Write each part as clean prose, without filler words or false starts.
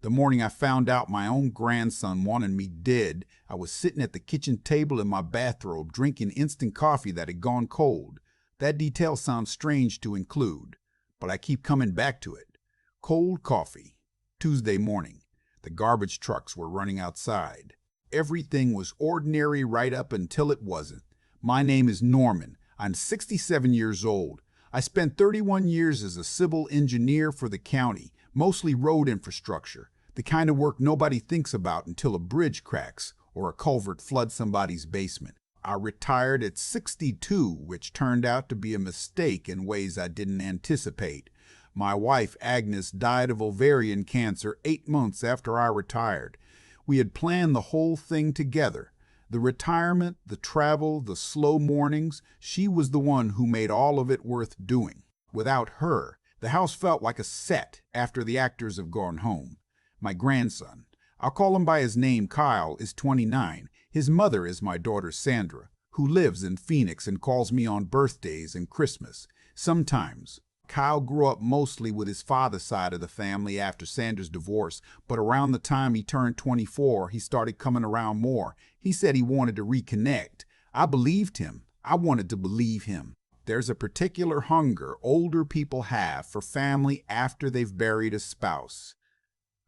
The morning I found out my own grandson wanted me dead, I was sitting at the kitchen table in my bathrobe drinking instant coffee that had gone cold. That detail sounds strange to include, but I keep coming back to it. Cold coffee. Tuesday morning. The garbage trucks were running outside. Everything was ordinary right up until it wasn't. My name is Norman. I'm 67 years old. I spent 31 years as a civil engineer for the county, mostly road infrastructure, the kind of work nobody thinks about until a bridge cracks or a culvert floods somebody's basement. I retired at 62, which turned out to be a mistake in ways I didn't anticipate. My wife, Agnes, died of ovarian cancer 8 months after I retired. We had planned the whole thing together. The retirement, the travel, the slow mornings, she was the one who made all of it worth doing. Without her, the house felt like a set after the actors have gone home. My grandson, I'll call him by his name, Kyle, is 29. His mother is my daughter Sandra, who lives in Phoenix and calls me on birthdays and Christmas. Sometimes. Kyle grew up mostly with his father's side of the family after Sandra's divorce, but around the time he turned 24, he started coming around more. He said he wanted to reconnect. I believed him. I wanted to believe him. There's a particular hunger older people have for family after they've buried a spouse.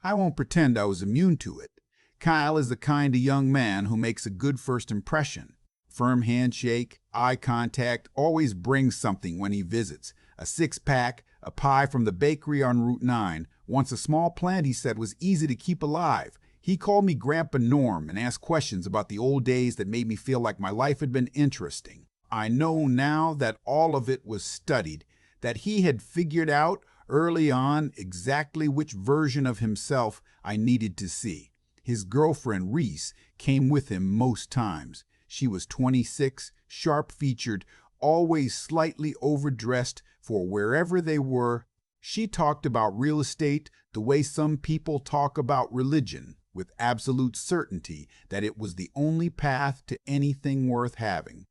I won't pretend I was immune to it. Kyle is the kind of young man who makes a good first impression. Firm handshake, eye contact, always brings something when he visits. A six-pack, a pie from the bakery on Route 9. Once a small plant he said was easy to keep alive. He called me Grandpa Norm and asked questions about the old days that made me feel like my life had been interesting. I know now that all of it was studied, that he had figured out early on exactly which version of himself I needed to see. His girlfriend, Reese, came with him most times. She was 26, sharp-featured, always slightly overdressed for wherever they were. She talked about real estate the way some people talk about religion, with absolute certainty that it was the only path to anything worth having.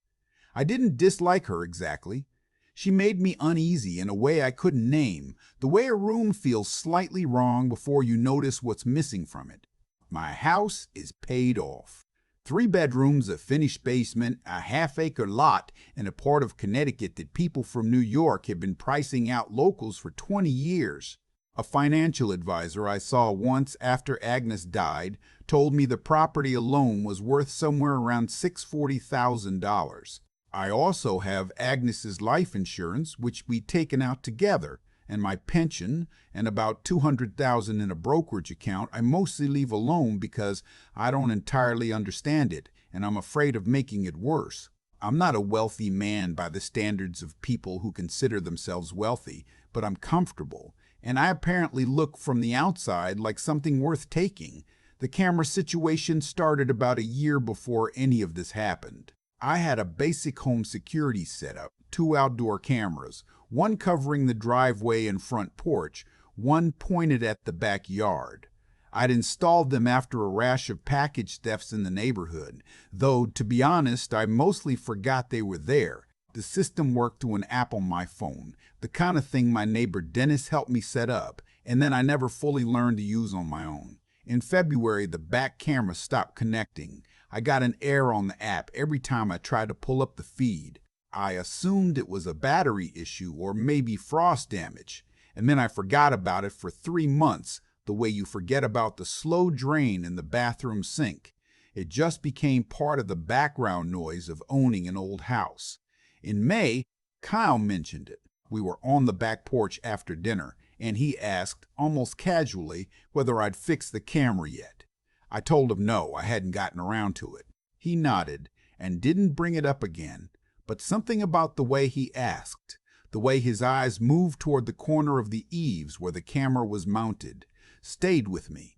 I didn't dislike her exactly. She made me uneasy in a way I couldn't name, the way a room feels slightly wrong before you notice what's missing from it. My house is paid off. 3 bedrooms, a finished basement, a half-acre lot in a part of Connecticut that people from New York have been pricing out locals for 20 years. A financial advisor I saw once after Agnes died told me the property alone was worth somewhere around $640,000. I also have Agnes's life insurance, which we'd taken out together, and my pension, and about $200,000 in a brokerage account I mostly leave alone because I don't entirely understand it, and I'm afraid of making it worse. I'm not a wealthy man by the standards of people who consider themselves wealthy, but I'm comfortable, and I apparently look from the outside like something worth taking. The camera situation started about a year before any of this happened. I had a basic home security setup, 2 outdoor cameras, one covering the driveway and front porch, one pointed at the backyard. I'd installed them after a rash of package thefts in the neighborhood, though, to be honest, I mostly forgot they were there. The system worked to an app on my phone, the kind of thing my neighbor Dennis helped me set up, and then I never fully learned to use on my own. In February, the back camera stopped connecting. I got an error on the app every time I tried to pull up the feed. I assumed it was a battery issue or maybe frost damage, and then I forgot about it for 3 months, the way you forget about the slow drain in the bathroom sink. It just became part of the background noise of owning an old house. In May, Kyle mentioned it. We were on the back porch after dinner, and he asked, almost casually, whether I'd fixed the camera yet. I told him no, I hadn't gotten around to it. He nodded and didn't bring it up again, but something about the way he asked, the way his eyes moved toward the corner of the eaves where the camera was mounted, stayed with me.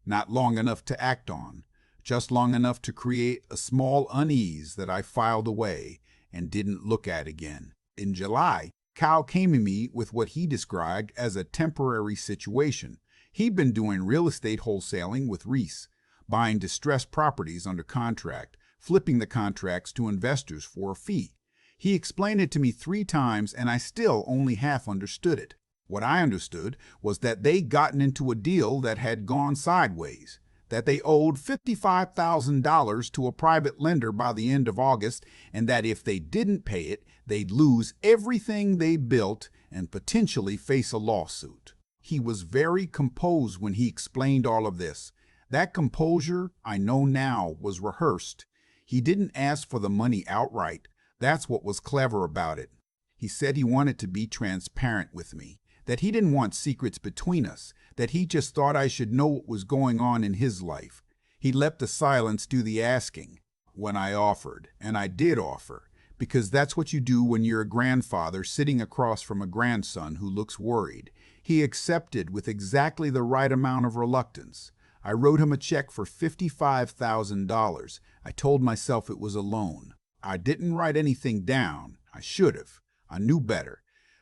Not long enough to act on, just long enough to create a small unease that I filed away and didn't look at again. In July, Kyle came to me with what he described as a temporary situation. He'd been doing real estate wholesaling with Reese, buying distressed properties under contract, flipping the contracts to investors for a fee. He explained it to me 3 times, and I still only half understood it. What I understood was that they'd gotten into a deal that had gone sideways, that they owed $55,000 to a private lender by the end of August, and that if they didn't pay it, they'd lose everything they built and potentially face a lawsuit. He was very composed when he explained all of this. That composure, I know now, was rehearsed. He didn't ask for the money outright. That's what was clever about it. He said he wanted to be transparent with me, that he didn't want secrets between us, that he just thought I should know what was going on in his life. He let the silence do the asking when I offered, and I did offer, because that's what you do when you're a grandfather sitting across from a grandson who looks worried. He accepted with exactly the right amount of reluctance. I wrote him a check for $55,000. I told myself it was a loan. I didn't write anything down. I should have. I knew better.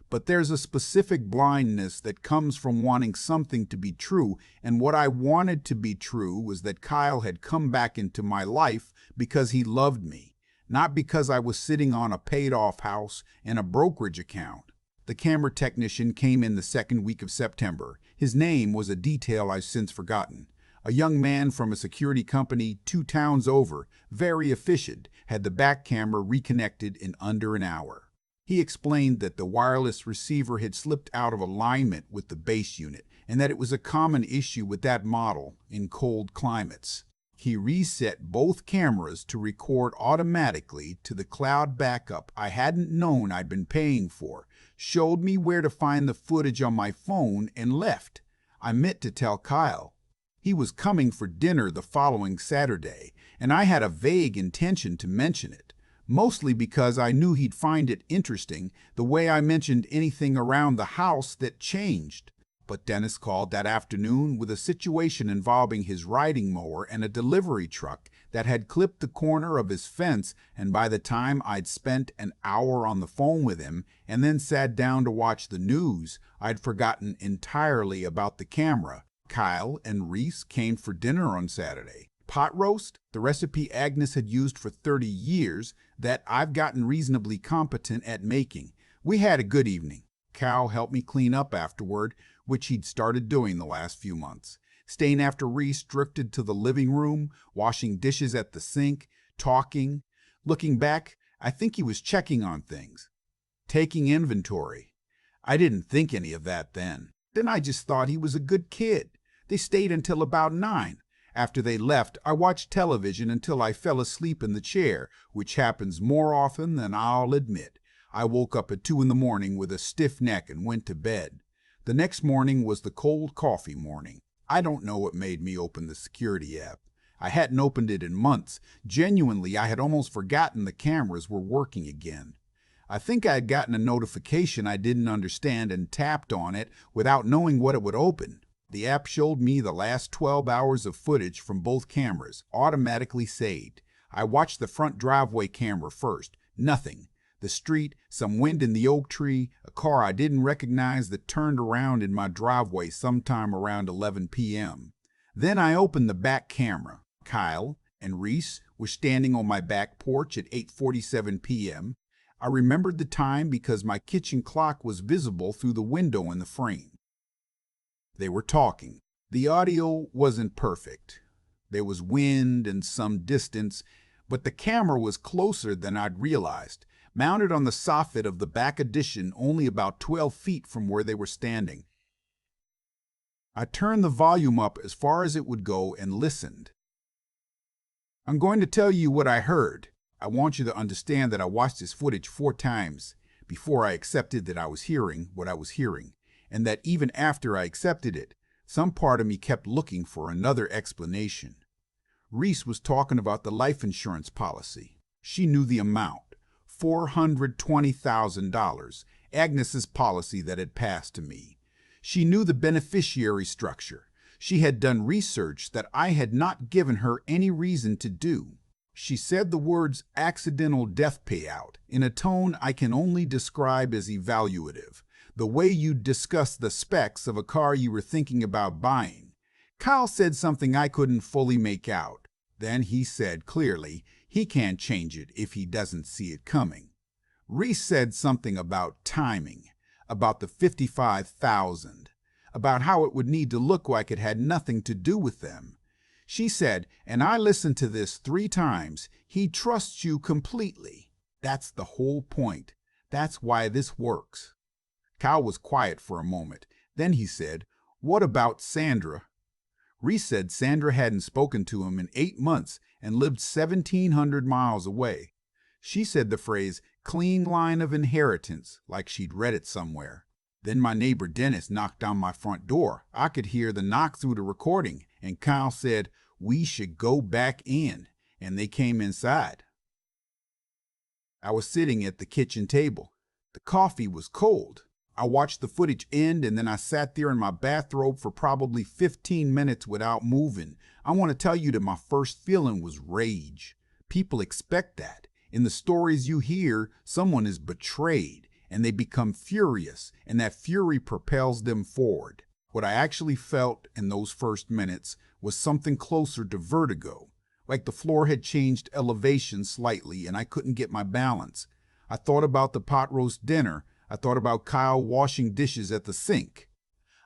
But there's a specific blindness that comes from wanting something to be true, and what I wanted to be true was that Kyle had come back into my life because he loved me, not because I was sitting on a paid-off house and a brokerage account. The camera technician came in the second week of September. His name was a detail I've since forgotten. A young man from a security company 2 towns over, very efficient, had the back camera reconnected in under an hour. He explained that the wireless receiver had slipped out of alignment with the base unit and that it was a common issue with that model in cold climates. He reset both cameras to record automatically to the cloud backup I hadn't known I'd been paying for, showed me where to find the footage on my phone, and left. I meant to tell Kyle. He was coming for dinner the following Saturday, and I had a vague intention to mention it, mostly because I knew he'd find it interesting the way I mentioned anything around the house that changed. But Dennis called that afternoon with a situation involving his riding mower and a delivery truck that had clipped the corner of his fence, and by the time I'd spent an hour on the phone with him and then sat down to watch the news, I'd forgotten entirely about the camera. Kyle and Reese came for dinner on Saturday. Pot roast, the recipe Agnes had used for 30 years that I've gotten reasonably competent at making. We had a good evening. Cal helped me clean up afterward, which he'd started doing the last few months. Staying after Reese drifted to the living room, washing dishes at the sink, talking. Looking back, I think he was checking on things, taking inventory. I didn't think any of that then. Then I just thought he was a good kid. They stayed until about 9. After they left, I watched television until I fell asleep in the chair, which happens more often than I'll admit. I woke up at 2 in the morning with a stiff neck and went to bed. The next morning was the cold coffee morning. I don't know what made me open the security app. I hadn't opened it in months. Genuinely, I had almost forgotten the cameras were working again. I think I had gotten a notification I didn't understand and tapped on it without knowing what it would open. The app showed me the last 12 hours of footage from both cameras, automatically saved. I watched the front driveway camera first. Nothing. The street, some wind in the oak tree, a car I didn't recognize that turned around in my driveway sometime around 11 p.m. Then I opened the back camera. Kyle and Reese were standing on my back porch at 8:47 p.m. I remembered the time because my kitchen clock was visible through the window in the frame. They were talking. The audio wasn't perfect. There was wind and some distance, but the camera was closer than I'd realized, mounted on the soffit of the back addition only about 12 feet from where they were standing. I turned the volume up as far as it would go and listened. I'm going to tell you what I heard. I want you to understand that I watched this footage 4 times before I accepted that I was hearing what I was hearing, and that even after I accepted it, some part of me kept looking for another explanation. Reese was talking about the life insurance policy. She knew the amount, $420,000, Agnes's policy that had passed to me. She knew the beneficiary structure. She had done research that I had not given her any reason to do. She said the words accidental death payout in a tone I can only describe as evaluative, the way you'd discuss the specs of a car you were thinking about buying. Kyle said something I couldn't fully make out. Then he said clearly he can't change it if he doesn't see it coming. Reese said something about timing. about the 55,000, about how it would need to look like it had nothing to do with them. She said, and I listened to this 3 times, he trusts you completely. That's the whole point. That's why this works. Kyle was quiet for a moment. Then he said, what about Sandra? Reese said Sandra hadn't spoken to him in 8 months and lived 1,700 miles away. She said the phrase, clean line of inheritance, like she'd read it somewhere. Then my neighbor Dennis knocked on my front door. I could hear the knock through the recording, and Kyle said, we should go back in, and they came inside. I was sitting at the kitchen table. The coffee was cold. I watched the footage end, and then I sat there in my bathrobe for probably 15 minutes without moving. I want to tell you that my first feeling was rage. People expect that. In the stories you hear, someone is betrayed, and they become furious, and that fury propels them forward. What I actually felt in those first minutes was something closer to vertigo, like the floor had changed elevation slightly and I couldn't get my balance. I thought about the pot roast dinner. I thought about Kyle washing dishes at the sink.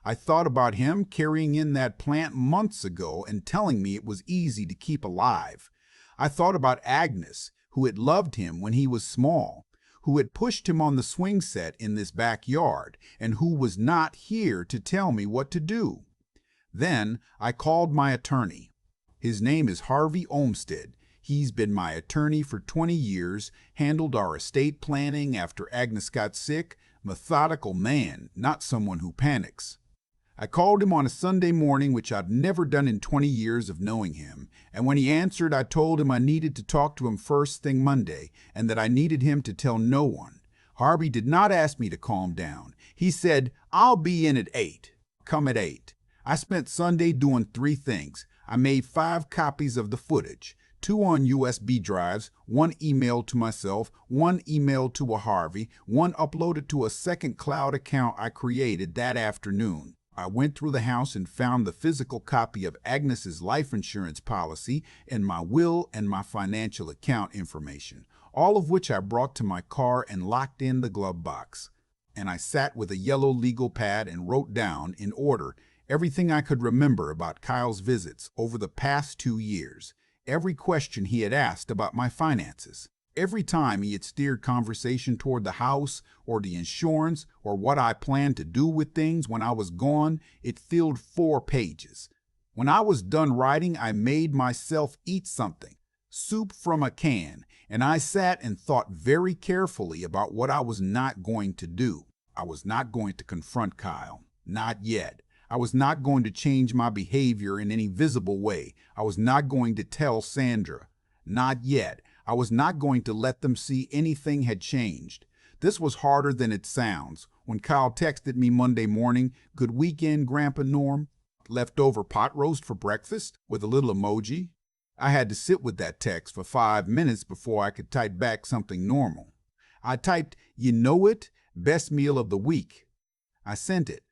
I thought about him carrying in that plant months ago and telling me it was easy to keep alive. I thought about Agnes, who had loved him when he was small, who had pushed him on the swing set in this backyard, and who was not here to tell me what to do. Then I called my attorney. His name is Harvey Olmsted. He's been my attorney for 20 years, handled our estate planning after Agnes got sick, methodical man, not someone who panics. I called him on a Sunday morning, which I've never done in 20 years of knowing him, and when he answered, I told him I needed to talk to him first thing Monday, and that I needed him to tell no one. Harvey did not ask me to calm down. He said, I'll be in at 8. Come at 8. I spent Sunday doing 3 things. I made 5 copies of the footage. 2 on USB drives, 1 emailed to myself, 1 emailed to a Harvey, 1 uploaded to a second cloud account I created that afternoon. I went through the house and found the physical copy of Agnes's life insurance policy and my will and my financial account information, all of which I brought to my car and locked in the glove box. And I sat with a yellow legal pad and wrote down, in order, everything I could remember about Kyle's visits over the past 2 years. Every question he had asked about my finances, every time he had steered conversation toward the house or the insurance or what I planned to do with things when I was gone, it filled 4 pages. When I was done writing, I made myself eat something, soup from a can, and I sat and thought very carefully about what I was not going to do. I was not going to confront Kyle, not yet. I was not going to change my behavior in any visible way. I was not going to tell Sandra. Not yet. I was not going to let them see anything had changed. This was harder than it sounds. When Kyle texted me Monday morning, "Good weekend, Grandpa Norm," leftover pot roast for breakfast, with a little emoji, I had to sit with that text for 5 minutes before I could type back something normal. I typed, "You know it, best meal of the week." I sent it.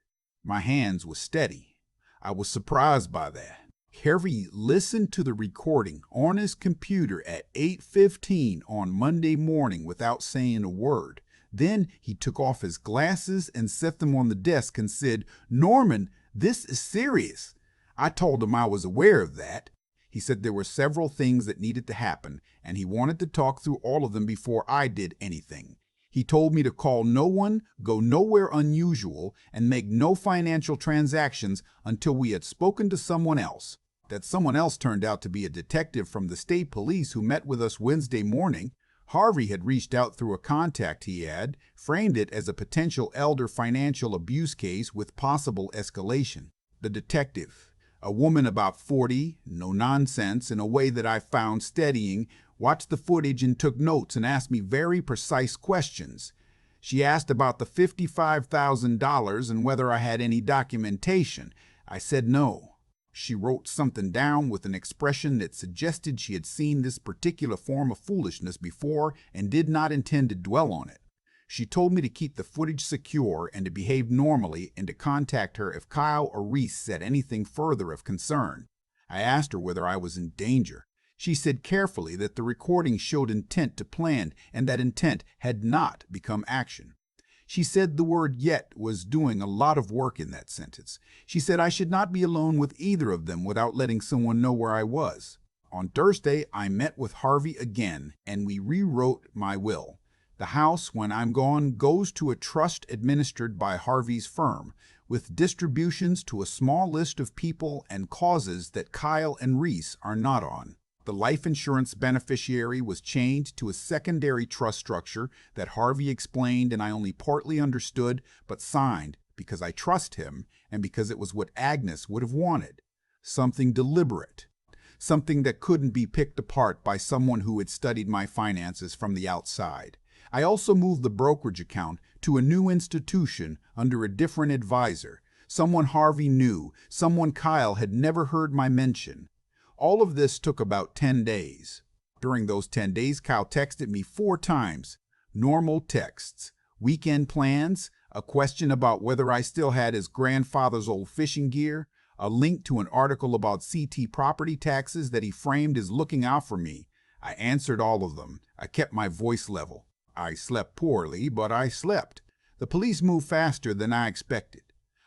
My hands were steady. I was surprised by that. Harvey listened to the recording on his computer at 8:15 on Monday morning without saying a word. Then he took off his glasses and set them on the desk and said, "Norman, this is serious." I told him I was aware of that. He said there were several things that needed to happen, and he wanted to talk through all of them before I did anything. He told me to call no one, go nowhere unusual, and make no financial transactions until we had spoken to someone else. That someone else turned out to be a detective from the state police who met with us Wednesday morning. Harvey had reached out through a contact he had, framed it as a potential elder financial abuse case with possible escalation. The detective, a woman about 40, no nonsense, in a way that I found steadying, watched the footage and took notes and asked me very precise questions. She asked about the $55,000 and whether I had any documentation. I said no. She wrote something down with an expression that suggested she had seen this particular form of foolishness before and did not intend to dwell on it. She told me to keep the footage secure and to behave normally and to contact her if Kyle or Reese said anything further of concern. I asked her whether I was in danger. She said carefully that the recording showed intent to plan and that intent had not become action. She said the word yet was doing a lot of work in that sentence. She said I should not be alone with either of them without letting someone know where I was. On Thursday, I met with Harvey again, and we rewrote my will. The house, when I'm gone, goes to a trust administered by Harvey's firm, with distributions to a small list of people and causes that Kyle and Reese are not on. The life insurance beneficiary was changed to a secondary trust structure that Harvey explained and I only partly understood, but signed because I trust him and because it was what Agnes would have wanted. Something deliberate. Something that couldn't be picked apart by someone who had studied my finances from the outside. I also moved the brokerage account to a new institution under a different advisor, someone Harvey knew, someone Kyle had never heard my mention. All of this took about 10 days. During those 10 days, Kyle texted me 4 times. Normal texts, weekend plans, a question about whether I still had his grandfather's old fishing gear, a link to an article about CT property taxes that he framed as looking out for me. I answered all of them. I kept my voice level. I slept poorly, but I slept. The police moved faster than I expected.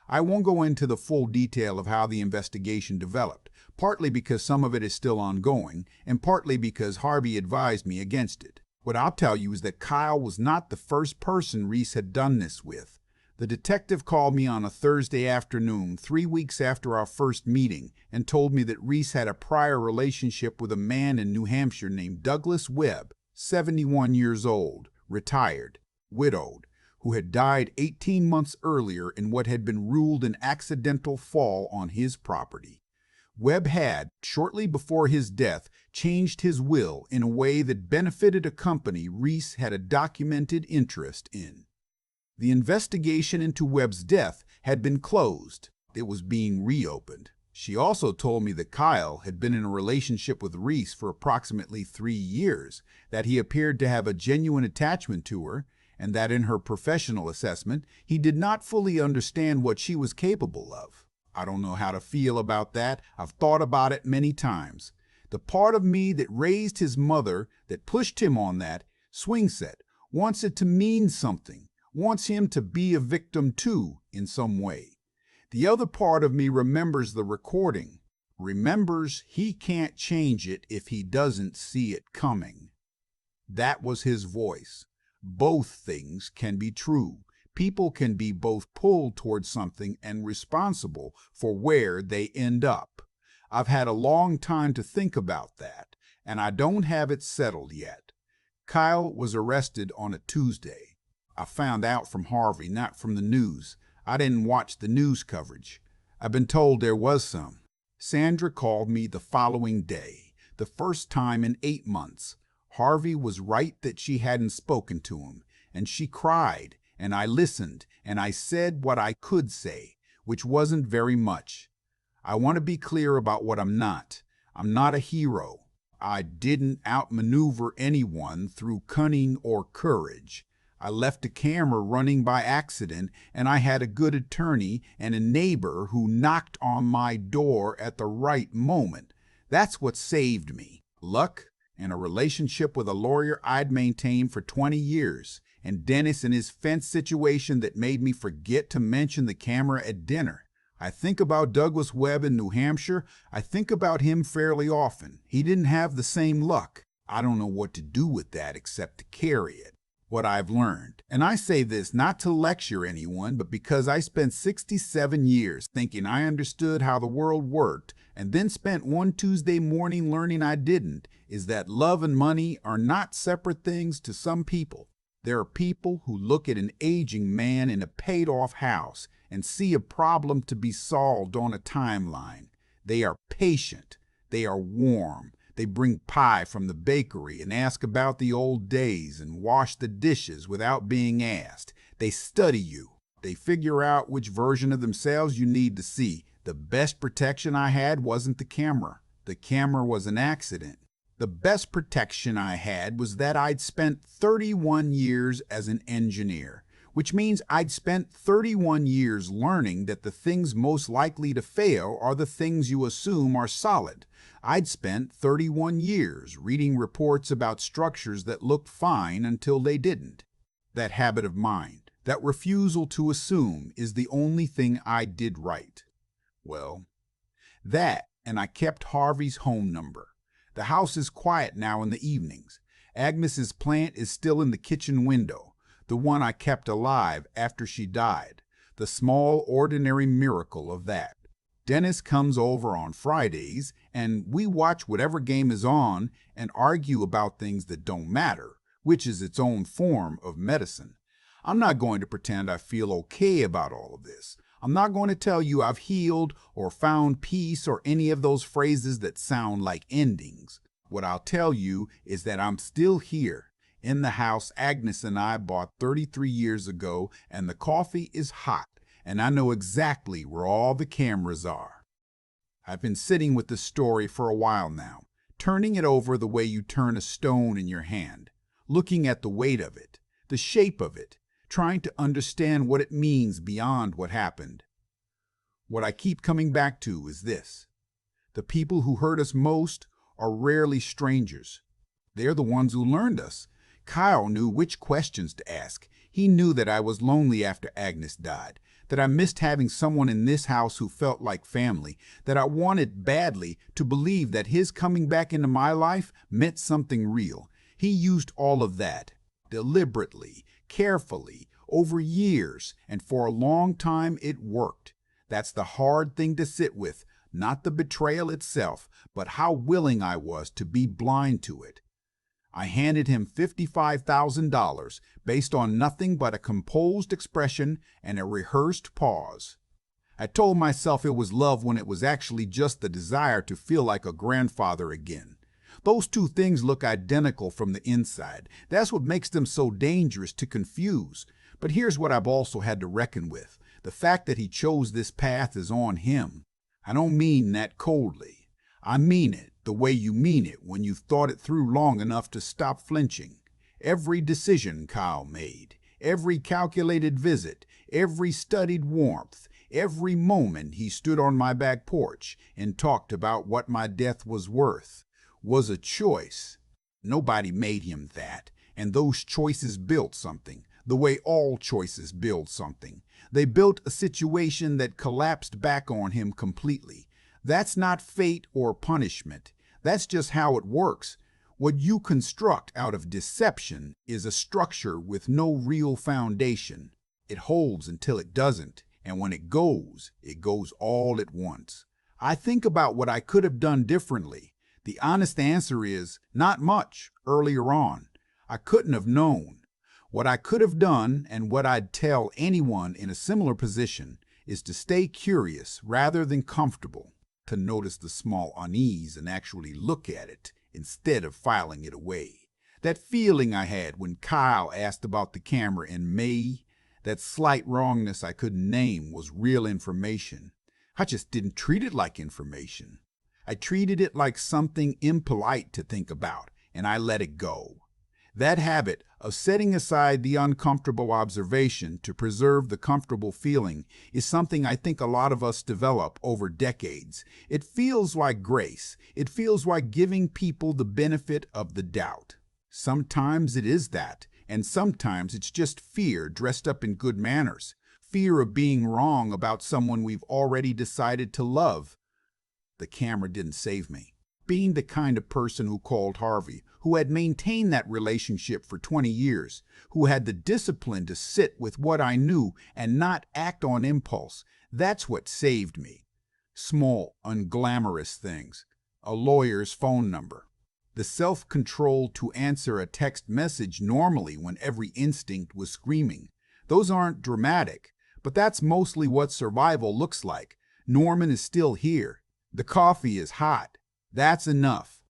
I won't go into the full detail of how the investigation developed, partly because some of it is still ongoing, and partly because Harvey advised me against it. What I'll tell you is that Kyle was not the first person Reese had done this with. The detective called me on a Thursday afternoon, 3 weeks after our first meeting, and told me that Reese had a prior relationship with a man in New Hampshire named Douglas Webb, 71 years old, retired, widowed, who had died 18 months earlier in what had been ruled an accidental fall on his property. Webb had, shortly before his death, changed his will in a way that benefited a company Reese had a documented interest in. The investigation into Webb's death had been closed. It was being reopened. She also told me that Kyle had been in a relationship with Reese for approximately 3 years, that he appeared to have a genuine attachment to her, and that in her professional assessment, he did not fully understand what she was capable of. I don't know how to feel about that. I've thought about it many times. The part of me that raised his mother, that pushed him on that swing set, wants it to mean something, wants him to be a victim too, in some way. The other part of me remembers the recording, remembers he can't change it if he doesn't see it coming. That was his voice. Both things can be true. People can be both pulled towards something and responsible for where they end up. I've had a long time to think about that, and I don't have it settled yet. Kyle was arrested on a Tuesday. I found out from Harvey, not from the news. I didn't watch the news coverage. I've been told there was some. Sandra called me the following day, the first time in 8 months. Harvey was right that she hadn't spoken to him, and she cried, and I listened, and I said what I could say, which wasn't very much. I want to be clear about what I'm not. I'm not a hero. I didn't outmaneuver anyone through cunning or courage. I left a camera running by accident, and I had a good attorney and a neighbor who knocked on my door at the right moment. That's what saved me. Luck and a relationship with a lawyer I'd maintained for 20 years, and Dennis and his fence situation that made me forget to mention the camera at dinner. I think about Douglas Webb in New Hampshire. I think about him fairly often. He didn't have the same luck. I don't know what to do with that except to carry it. What I've learned. And I say this not to lecture anyone, but because I spent 67 years thinking I understood how the world worked, and then spent one Tuesday morning learning I didn't, is that love and money are not separate things to some people. There are people who look at an aging man in a paid-off house and see a problem to be solved on a timeline. They are patient. They are warm. They bring pie from the bakery and ask about the old days and wash the dishes without being asked. They study you. They figure out which version of themselves you need to see. The best protection I had wasn't the camera. The camera was an accident. The best protection I had was that I'd spent 31 years as an engineer, which means I'd spent 31 years learning that the things most likely to fail are the things you assume are solid. I'd spent 31 years reading reports about structures that looked fine until they didn't. That habit of mind, That refusal to assume is the only thing I did right. Well, that, and I kept Harvey's home number. The house is quiet now in the evenings. Agnes's plant is still in the kitchen window, the one I kept alive after she died. The small, ordinary miracle of that. Dennis comes over on Fridays, and we watch whatever game is on and argue about things that don't matter, which is its own form of medicine. I'm not going to pretend I feel okay about all of this. I'm not going to tell you I've healed or found peace or any of those phrases that sound like endings. What I'll tell you is that I'm still here, in the house Agnes and I bought 33 years ago, and the coffee is hot, and I know exactly where all the cameras are. I've been sitting with the story for a while now, turning it over the way you turn a stone in your hand, looking at the weight of it, the shape of it, trying to understand what it means beyond what happened. What I keep coming back to is this. The people who hurt us most are rarely strangers. They're the ones who learned us. Kyle knew which questions to ask. He knew that I was lonely after Agnes died, that I missed having someone in this house who felt like family, that I wanted badly to believe that his coming back into my life meant something real. He used all of that, deliberately, carefully, over years, and for a long time it worked. That's the hard thing to sit with, not the betrayal itself, but how willing I was to be blind to it. I handed him $55,000 based on nothing but a composed expression and a rehearsed pause. I told myself it was love when it was actually just the desire to feel like a grandfather again. Those two things look identical from the inside. That's what makes them so dangerous to confuse. But here's what I've also had to reckon with. The fact that he chose this path is on him. I don't mean that coldly. I mean it the way you mean it when you've thought it through long enough to stop flinching. Every decision Kyle made, every calculated visit, every studied warmth, every moment he stood on my back porch and talked about what my death was worth, was a choice. Nobody made him that, and those choices built something, the way all choices build something. They built a situation that collapsed back on him completely. That's not fate or punishment. That's just how it works. What you construct out of deception is a structure with no real foundation. It holds until it doesn't, and when it goes all at once. I think about what I could have done differently. The honest answer is, not much, earlier on. I couldn't have known. What I could have done, and what I'd tell anyone in a similar position, is to stay curious rather than comfortable, to notice the small unease and actually look at it instead of filing it away. That feeling I had when Kyle asked about the camera in May, that slight wrongness I couldn't name was real information. I just didn't treat it like information. I treated it like something impolite to think about, and I let it go. That habit of setting aside the uncomfortable observation to preserve the comfortable feeling is something I think a lot of us develop over decades. It feels like grace. It feels like giving people the benefit of the doubt. Sometimes it is that, and sometimes it's just fear dressed up in good manners. Fear of being wrong about someone we've already decided to love. The camera didn't save me. Being the kind of person who called Harvey, who had maintained that relationship for 20 years, who had the discipline to sit with what I knew and not act on impulse, that's what saved me. Small, unglamorous things. A lawyer's phone number. The self-control to answer a text message normally when every instinct was screaming. Those aren't dramatic, but that's mostly what survival looks like. Norman is still here. The coffee is hot. That's enough.